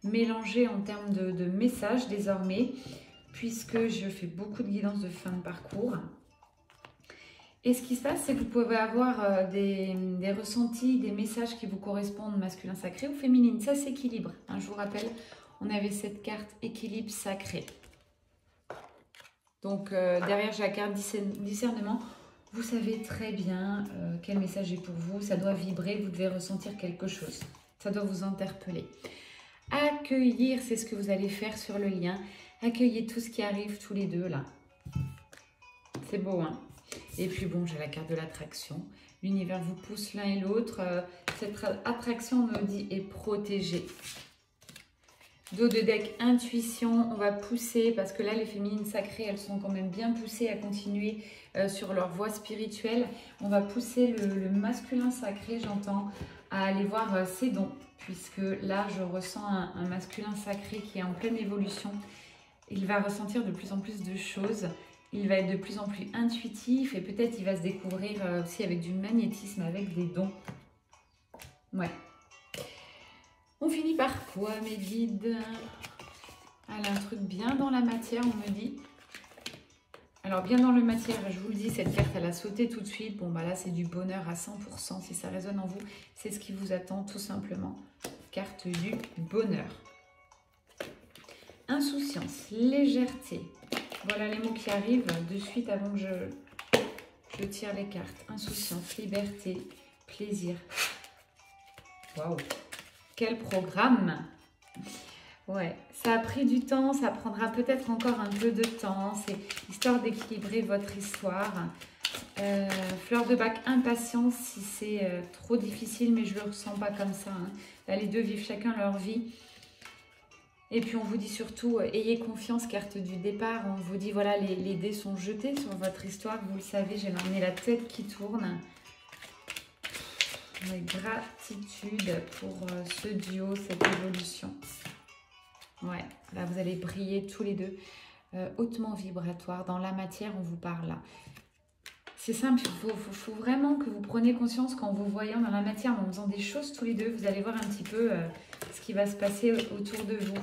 mélangées en termes de messages désormais, puisque je fais beaucoup de guidances de fin de parcours. Et ce qui se passe, c'est que vous pouvez avoir des ressentis, des messages qui vous correspondent, masculin sacré ou féminine. Ça s'équilibre, hein. Je vous rappelle, on avait cette carte équilibre sacré. Donc, derrière, j'ai la carte discernement. Vous savez très bien quel message est pour vous. Ça doit vibrer, vous devez ressentir quelque chose. Ça doit vous interpeller. Accueillir, c'est ce que vous allez faire sur le lien. Accueillez tout ce qui arrive tous les deux, là. C'est beau, hein? Et puis, bon, j'ai la carte de l'attraction. L'univers vous pousse l'un et l'autre. Cette attraction, on me dit, est protégée. Dos de deck, intuition, on va pousser, parce que là, les féminines sacrées, elles sont quand même bien poussées à continuer sur leur voie spirituelle. On va pousser le masculin sacré, j'entends, à aller voir ses dons, puisque là, je ressens un masculin sacré qui est en pleine évolution. Il va ressentir de plus en plus de choses, il va être de plus en plus intuitif, et peut-être il va se découvrir aussi avec du magnétisme, avec des dons. Ouais. On finit par quoi, mes guides? Allez, un truc bien dans la matière, on me dit. Alors, bien dans la matière, je vous le dis, cette carte, elle a sauté tout de suite. Bon, bah là, c'est du bonheur à 100%. Si ça résonne en vous, c'est ce qui vous attend, tout simplement. Carte du bonheur. Insouciance, légèreté. Voilà les mots qui arrivent de suite avant que je tire les cartes. Insouciance, liberté, plaisir. Waouh! Quel programme! Ouais, ça a pris du temps, ça prendra peut-être encore un peu de temps. C'est histoire d'équilibrer votre histoire. Fleur de bac, impatience si c'est trop difficile, mais je ne le ressens pas comme ça, hein. Là, les deux vivent chacun leur vie. Et puis, on vous dit surtout, ayez confiance, carte du départ. On vous dit, voilà, les dés sont jetés sur votre histoire. Vous le savez, j'ai emmené la tête qui tourne. Gratitude pour ce duo, cette évolution. Ouais, là vous allez briller tous les deux, hautement vibratoire. Dans la matière, on vous parle là. C'est simple, il faut vraiment que vous preniez conscience qu'en vous voyant dans la matière, en faisant des choses tous les deux, vous allez voir un petit peu ce qui va se passer autour de vous.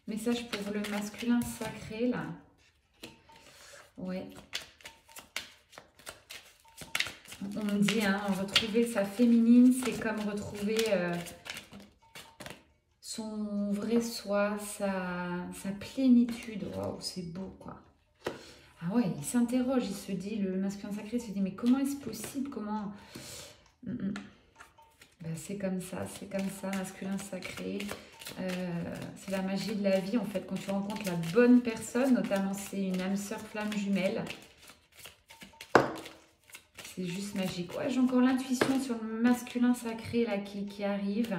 Message pour le masculin sacré là. Ouais. On me dit, hein, retrouver sa féminine, c'est comme retrouver son vrai soi, sa plénitude. Waouh, c'est beau, quoi. Ah ouais, il s'interroge, il se dit, le masculin sacré se dit, mais comment est-ce possible? Comment... Ben, c'est comme ça, masculin sacré. C'est la magie de la vie en fait. Quand tu rencontres la bonne personne, notamment c'est une âme sœur flamme jumelle. C'est juste magique. Ouais, j'ai encore l'intuition sur le masculin sacré là qui arrive.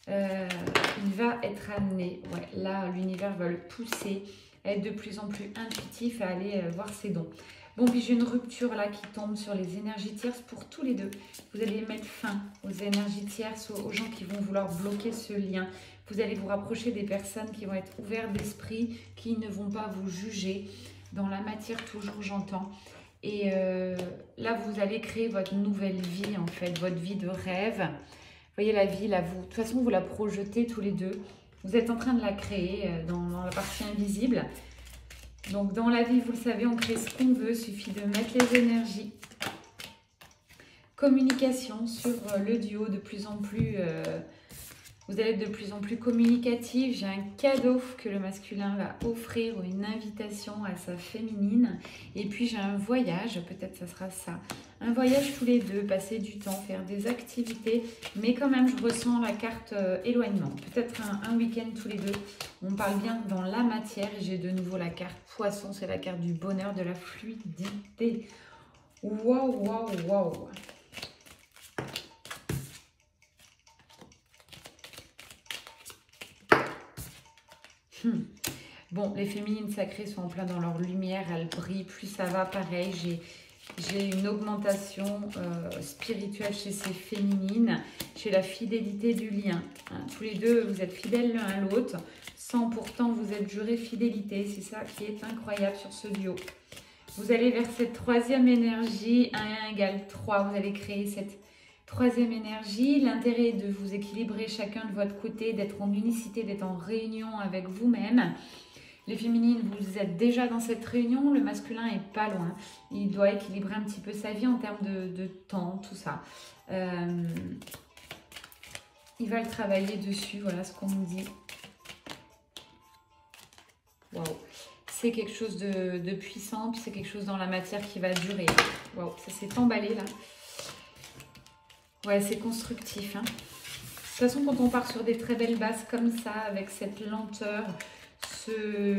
Il va être amené. Ouais, là, l'univers va le pousser à être de plus en plus intuitif, à aller voir ses dons. Bon, puis j'ai une rupture là qui tombe sur les énergies tierces pour tous les deux. Vous allez mettre fin aux énergies tierces, aux gens qui vont vouloir bloquer ce lien. Vous allez vous rapprocher des personnes qui vont être ouvertes d'esprit, qui ne vont pas vous juger. Dans la matière, toujours, j'entends. Et là, vous allez créer votre nouvelle vie, en fait, votre vie de rêve. Vous voyez la vie, là, vous, de toute façon, vous la projetez tous les deux. Vous êtes en train de la créer dans la partie invisible. Donc, dans la vie, vous le savez, on crée ce qu'on veut. Il suffit de mettre les énergies. Communication sur le duo de plus en plus... vous allez être de plus en plus communicatif. J'ai un cadeau que le masculin va offrir ou une invitation à sa féminine. Et puis, j'ai un voyage, peut-être ça sera ça. Un voyage tous les deux, passer du temps, faire des activités. Mais quand même, je ressens la carte éloignement. Peut-être un week-end tous les deux. On parle bien dans la matière. Et j'ai de nouveau la carte poisson. C'est la carte du bonheur, de la fluidité. Waouh, waouh, waouh. Bon, les féminines sacrées sont en plein dans leur lumière, elles brillent, plus ça va, pareil, j'ai une augmentation spirituelle chez ces féminines, chez la fidélité du lien. Hein, tous les deux, vous êtes fidèles l'un à l'autre, sans pourtant vous êtes juré fidélité, c'est ça qui est incroyable sur ce duo. Vous allez vers cette troisième énergie, 1 et 1 égale 3, vous allez créer cette troisième énergie, l'intérêt de vous équilibrer chacun de votre côté, d'être en unicité, d'être en réunion avec vous-même. Les féminines, vous êtes déjà dans cette réunion, le masculin est pas loin. Il doit équilibrer un petit peu sa vie en termes de temps, tout ça. Il va le travailler dessus, voilà ce qu'on me dit. Waouh, c'est quelque chose de puissant, puis c'est quelque chose dans la matière qui va durer. Waouh, ça s'est emballé là. Ouais, c'est constructif. Hein. De toute façon, quand on part sur des très belles bases comme ça, avec cette lenteur,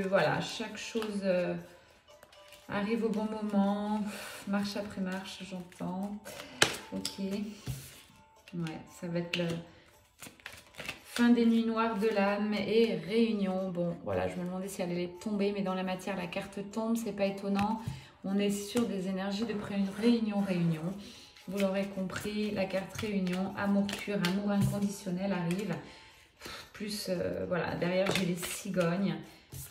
voilà, chaque chose arrive au bon moment, marche après marche, j'entends. Ok. Ouais, ça va être le fin des nuits noires de l'âme et réunion. Bon, voilà, je me demandais si elle allait tomber, mais dans la matière, la carte tombe, c'est pas étonnant. On est sur des énergies de réunion. Vous l'aurez compris, la carte réunion, amour pur, amour inconditionnel arrive. Plus, voilà, derrière j'ai les cigognes.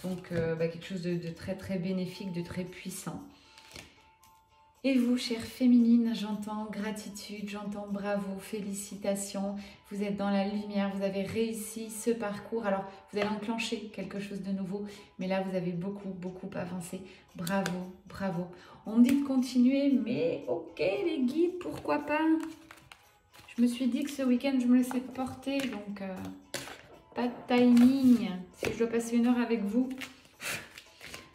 Donc, quelque chose de très très bénéfique, de très puissant. Et vous, chère féminine, j'entends gratitude, j'entends bravo, félicitations. Vous êtes dans la lumière, vous avez réussi ce parcours. Alors, vous allez enclencher quelque chose de nouveau. Mais là, vous avez beaucoup avancé. Bravo, bravo. On me dit de continuer, mais ok les guides, pourquoi pas? Je me suis dit que ce week-end, je me laissais porter, donc pas de timing. Si je dois passer 1 heure avec vous.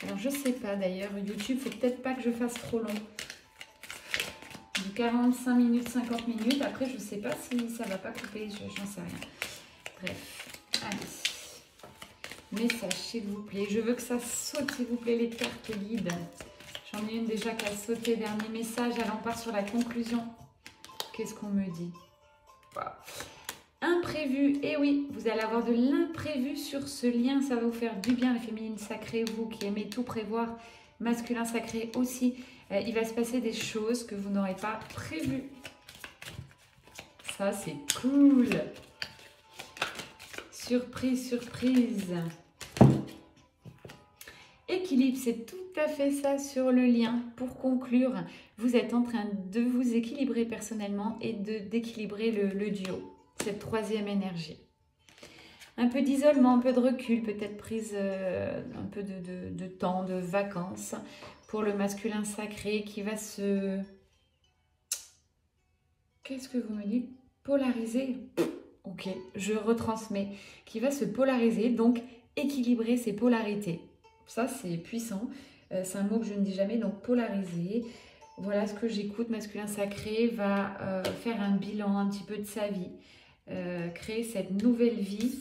Alors, je sais pas d'ailleurs, YouTube, il faut peut-être pas que je fasse trop long. Du 45 minutes, 50 minutes. Après, je sais pas si ça va pas couper, j'en sais rien. Bref, allez. Message, s'il vous plaît. Je veux que ça saute, s'il vous plaît, les cartes guides. J'en ai une déjà qui a sauté. Dernier message. Allez, on part sur la conclusion. Qu'est-ce qu'on me dit? Wow. Imprévu. Et oui, vous allez avoir de l'imprévu sur ce lien. Ça va vous faire du bien, les féminines sacrées. Vous qui aimez tout prévoir. Masculin sacré aussi. Il va se passer des choses que vous n'aurez pas prévues. Ça, c'est cool. Surprise, surprise. Équilibre, c'est tout à fait ça sur le lien. Pour conclure, vous êtes en train de vous équilibrer personnellement et d'équilibrer le duo, cette troisième énergie. Un peu d'isolement, un peu de recul, peut-être prise un peu de temps, de vacances pour le masculin sacré qui va se... Qu'est-ce que vous me dites? Polariser. Ok, je retransmets. Qui va se polariser, donc équilibrer ses polarités. Ça, c'est puissant. C'est un mot que je ne dis jamais, donc polariser. Voilà ce que j'écoute. Masculin sacré va faire un bilan un petit peu de sa vie. Créer cette nouvelle vie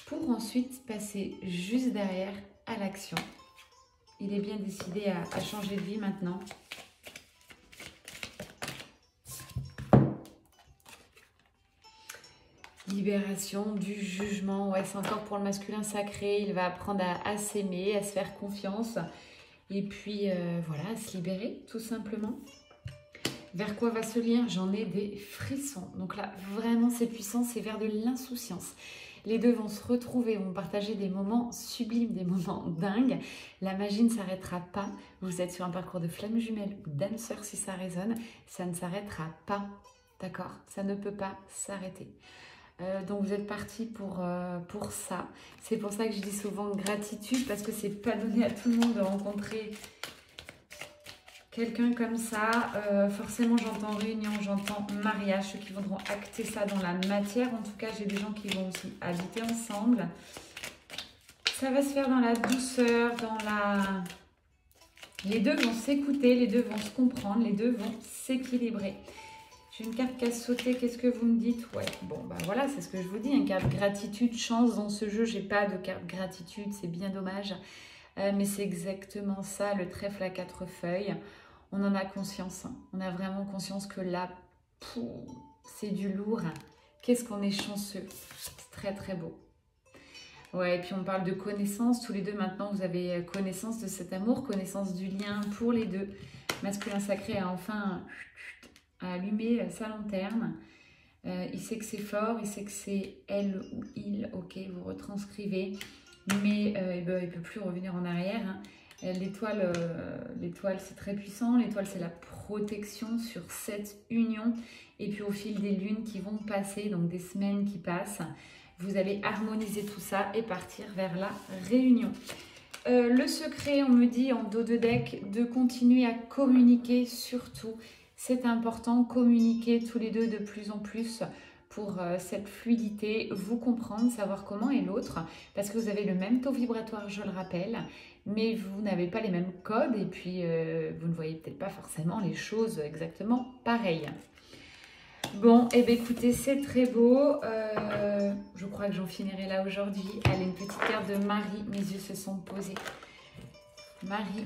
pour ensuite passer juste derrière à l'action. Il est bien décidé à changer de vie maintenant. Libération du jugement. Ouais, c'est encore pour le masculin sacré. Il va apprendre à s'aimer, à se faire confiance. Et puis, voilà, à se libérer, tout simplement. Vers quoi va ce lien? J'en ai des frissons. Donc là, vraiment, c'est puissant. C'est vers de l'insouciance. Les deux vont se retrouver, vont partager des moments sublimes, des moments dingues. La magie ne s'arrêtera pas. Vous êtes sur un parcours de flamme jumelle ou d'âme sœur si ça résonne. Ça ne s'arrêtera pas. D'accord? Ça ne peut pas s'arrêter. Donc vous êtes parti pour ça. C'est pour ça que je dis souvent gratitude, parce que c'est pas donné à tout le monde de rencontrer quelqu'un comme ça. Forcément j'entends réunion, j'entends mariage, ceux qui voudront acter ça dans la matière. En tout cas j'ai des gens qui vont aussi habiter ensemble. Ça va se faire dans la douceur, dans la... Les deux vont s'écouter, les deux vont se comprendre, les deux vont s'équilibrer. J'ai une carte qui a sauté, qu'est-ce que vous me dites? Ouais, bon, bah voilà, c'est ce que je vous dis, une carte gratitude, chance dans ce jeu. J'ai pas de carte gratitude, c'est bien dommage. Mais c'est exactement ça, le trèfle à 4 feuilles. On en a conscience, hein. On a vraiment conscience que là, c'est du lourd. Qu'est-ce qu'on est chanceux. C'est très, très beau. Ouais, et puis on parle de connaissance. Tous les deux, maintenant, vous avez connaissance de cet amour, connaissance du lien pour les deux. Masculin sacré a enfin... à allumer sa lanterne. Il sait que c'est fort, il sait que c'est elle ou il. Ok, vous retranscrivez, mais il ne peut plus revenir en arrière. Hein. L'étoile, c'est très puissant. L'étoile, c'est la protection sur cette union. Et puis au fil des lunes qui vont passer, donc des semaines qui passent, vous allez harmoniser tout ça et partir vers la réunion. Le secret, on me dit en dos de deck, de continuer à communiquer surtout. C'est important, communiquer tous les deux de plus en plus pour cette fluidité, vous comprendre, savoir comment est l'autre, parce que vous avez le même taux vibratoire, je le rappelle, mais vous n'avez pas les mêmes codes et puis vous ne voyez peut-être pas forcément les choses exactement pareilles. Bon, et bien écoutez, c'est très beau. Je crois que j'en finirai là aujourd'hui. Allez, une petite carte de Marie, mes yeux se sont posés. Marie.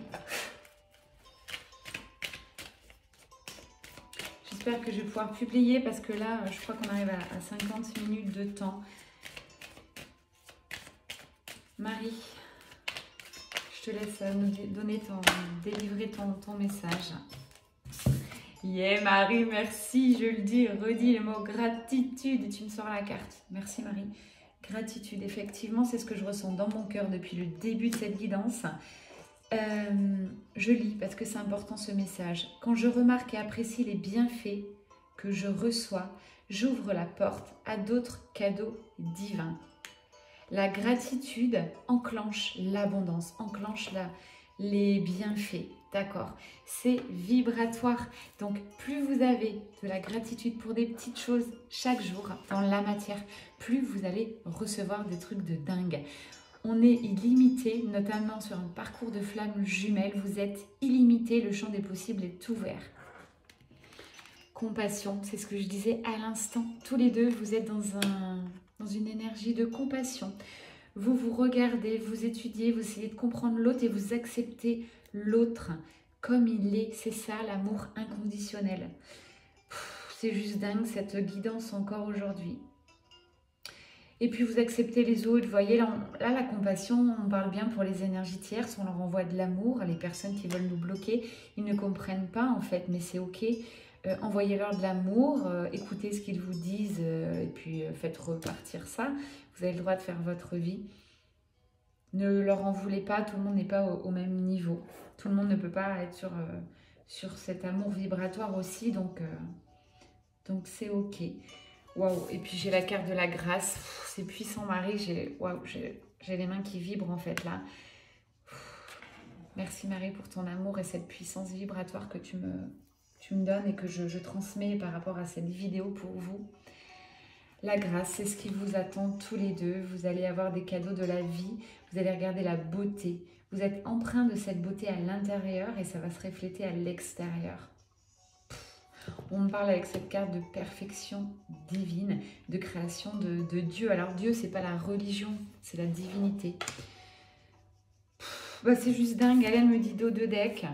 J'espère que je vais pouvoir publier parce que là, je crois qu'on arrive à 50 minutes de temps. Marie, je te laisse nous délivrer ton message. Yeah Marie, merci, je le dis, redis le mot gratitude et tu me sors la carte. Merci Marie. Gratitude, effectivement, c'est ce que je ressens dans mon cœur depuis le début de cette guidance. Je lis parce que c'est important ce message. Quand je remarque et apprécie les bienfaits que je reçois, j'ouvre la porte à d'autres cadeaux divins. La gratitude enclenche l'abondance, enclenche les bienfaits, d'accord? C'est vibratoire. Donc plus vous avez de la gratitude pour des petites choses chaque jour dans la matière, plus vous allez recevoir des trucs de dingue. On est illimité, notamment sur un parcours de flamme jumelle. Vous êtes illimité, le champ des possibles est ouvert. Compassion, c'est ce que je disais à l'instant. Tous les deux, vous êtes dans une énergie de compassion. Vous vous regardez, vous étudiez, vous essayez de comprendre l'autre et vous acceptez l'autre comme il est. C'est ça, l'amour inconditionnel. C'est juste dingue, cette guidance encore aujourd'hui. Et puis vous acceptez les autres, vous voyez, là, la compassion, on parle bien pour les énergies tierces, on leur envoie de l'amour, les personnes qui veulent nous bloquer, ils ne comprennent pas en fait, mais c'est ok, envoyez-leur de l'amour, écoutez ce qu'ils vous disent, et puis faites repartir ça, vous avez le droit de faire votre vie. Ne leur en voulez pas, tout le monde n'est pas au même niveau, tout le monde ne peut pas être sur cet amour vibratoire aussi, donc c'est ok. Waouh, et puis j'ai la carte de la grâce, c'est puissant Marie, j'ai les mains qui vibrent en fait là. Merci Marie pour ton amour et cette puissance vibratoire que tu me donnes et que je transmets par rapport à cette vidéo pour vous. La grâce, c'est ce qui vous attend tous les deux, vous allez avoir des cadeaux de la vie, vous allez regarder la beauté, vous êtes empreint de cette beauté à l'intérieur et ça va se refléter à l'extérieur. On me parle avec cette carte de perfection divine, de création de Dieu. Alors Dieu, c'est pas la religion, c'est la divinité. Bah, c'est juste dingue. Elle me dit dos de deck.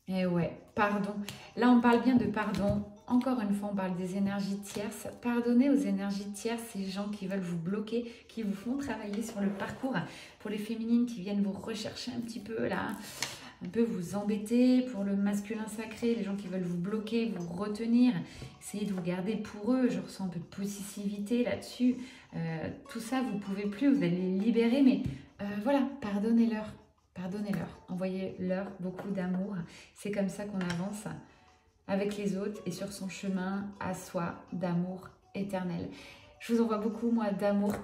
Et ouais, pardon. Là, on parle bien de pardon. Encore une fois, on parle des énergies tierces. Pardonnez aux énergies tierces, ces gens qui veulent vous bloquer, qui vous font travailler sur le parcours. Pour les féminines qui viennent vous rechercher un petit peu là, un peu vous embêter. Pour le masculin sacré, les gens qui veulent vous bloquer, vous retenir, essayez de vous garder pour eux. Je ressens un peu de possessivité là-dessus. Tout ça, vous ne pouvez plus, vous allez les libérer, mais voilà, pardonnez-leur. Pardonnez-leur, envoyez-leur beaucoup d'amour. C'est comme ça qu'on avance avec les autres et sur son chemin à soi d'amour éternel. Je vous envoie beaucoup, moi, d'amour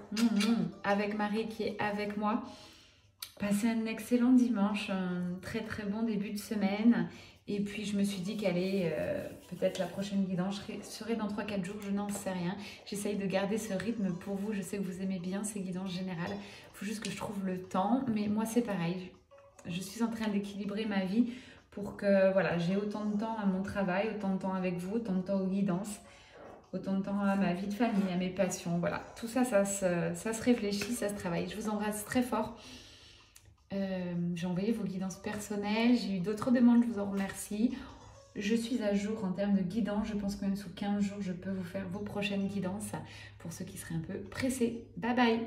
avec Marie qui est avec moi. Passez un excellent dimanche, un très très bon début de semaine. Et puis je me suis dit qu'allez, peut-être la prochaine guidance serait dans 3-4 jours, je n'en sais rien. J'essaye de garder ce rythme pour vous, je sais que vous aimez bien ces guidances générales. Il faut juste que je trouve le temps, mais moi c'est pareil. Je suis en train d'équilibrer ma vie pour que voilà, j'ai autant de temps à mon travail, autant de temps avec vous, autant de temps aux guidances, autant de temps à ma vie de famille, à mes passions. Voilà, tout ça, ça se réfléchit, ça se travaille. Je vous embrasse très fort. J'ai envoyé vos guidances personnelles, j'ai eu d'autres demandes, je vous en remercie. Je suis à jour en termes de guidance, je pense que même sous 15 jours, je peux vous faire vos prochaines guidances pour ceux qui seraient un peu pressés. Bye bye!